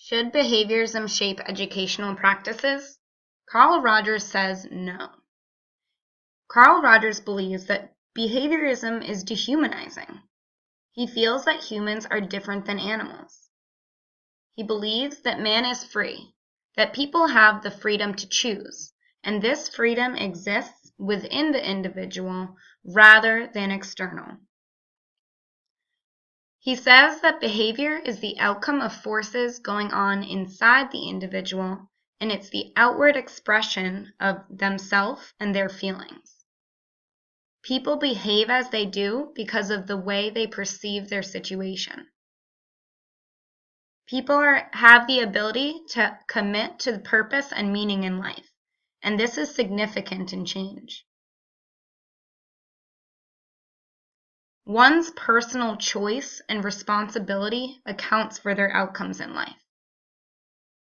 Should behaviorism shape educational practices? Carl Rogers says no. Carl Rogers believes that behaviorism is dehumanizing. He feels that humans are different than animals. He believes that man is free, that people have the freedom to choose, and this freedom exists within the individual rather than external. He says that behavior is the outcome of forces going on inside the individual, and it's the outward expression of themselves and their feelings. People behave as they do because of the way they perceive their situation. People have the ability to commit to the purpose and meaning in life, and this is significant in change. One's personal choice and responsibility accounts for their outcomes in life.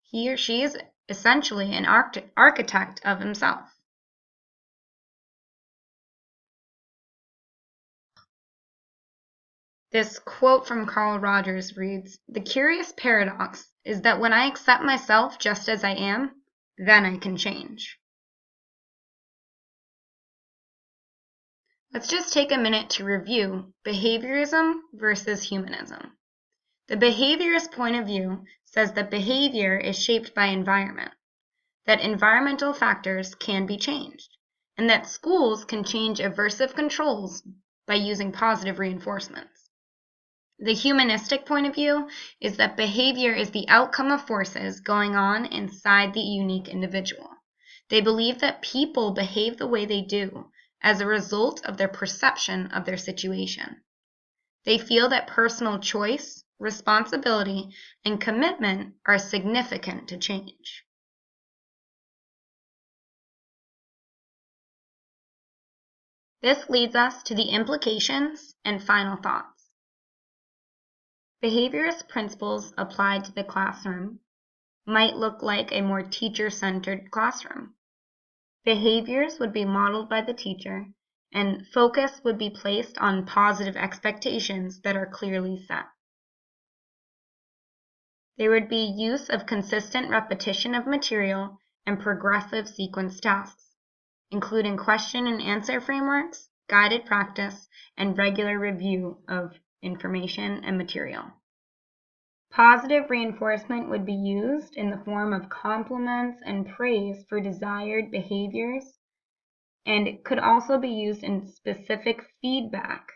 He or she is essentially an architect of himself. This quote from Carl Rogers reads, "The curious paradox is that when I accept myself just as I am, then I can change." Let's just take a minute to review behaviorism versus humanism. The behaviorist point of view says that behavior is shaped by environment, that environmental factors can be changed, and that schools can change aversive controls by using positive reinforcements. The humanistic point of view is that behavior is the outcome of forces going on inside the unique individual. They believe that people behave the way they do as a result of their perception of their situation. They feel that personal choice, responsibility, and commitment are significant to change. This leads us to the implications and final thoughts. Behaviorist principles applied to the classroom might look like a more teacher-centered classroom. Behaviors would be modeled by the teacher, and focus would be placed on positive expectations that are clearly set. There would be use of consistent repetition of material and progressive sequence tasks, including question and answer frameworks, guided practice, and regular review of information and material. Positive reinforcement would be used in the form of compliments and praise for desired behaviors, and it could also be used in specific feedback,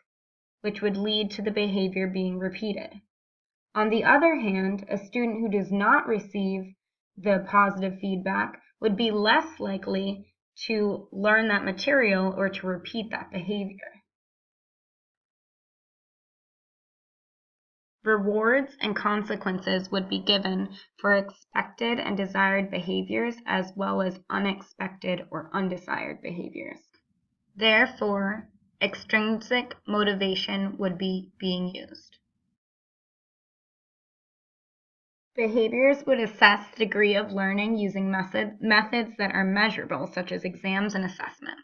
which would lead to the behavior being repeated. On the other hand, a student who does not receive the positive feedback would be less likely to learn that material or to repeat that behavior. Rewards and consequences would be given for expected and desired behaviors as well as unexpected or undesired behaviors. Therefore, extrinsic motivation would be being used. Behaviors would assess the degree of learning using methods that are measurable, such as exams and assessments.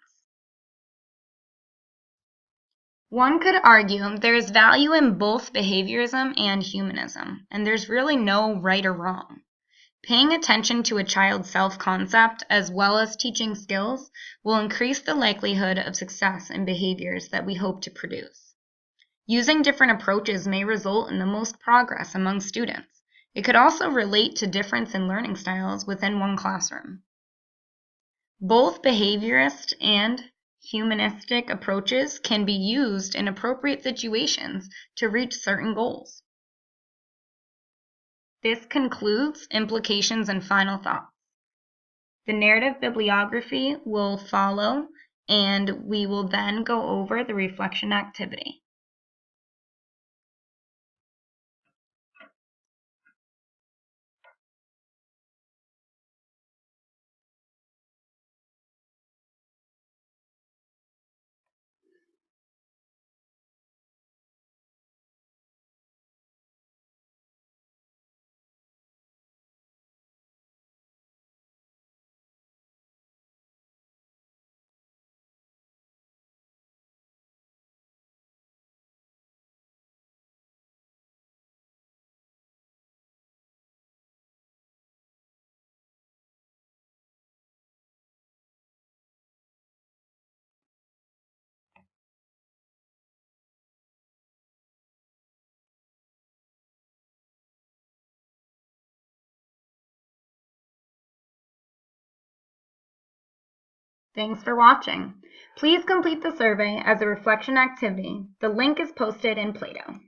One could argue there is value in both behaviorism and humanism, and there's really no right or wrong. Paying attention to a child's self-concept as well as teaching skills will increase the likelihood of success in behaviors that we hope to produce. Using different approaches may result in the most progress among students. It could also relate to difference in learning styles within one classroom. Both behaviorist and humanistic approaches can be used in appropriate situations to reach certain goals. This concludes implications and final thoughts. The narrative bibliography will follow, and we will then go over the reflection activity. Thanks for watching. Please complete the survey as a reflection activity. The link is posted in Plato.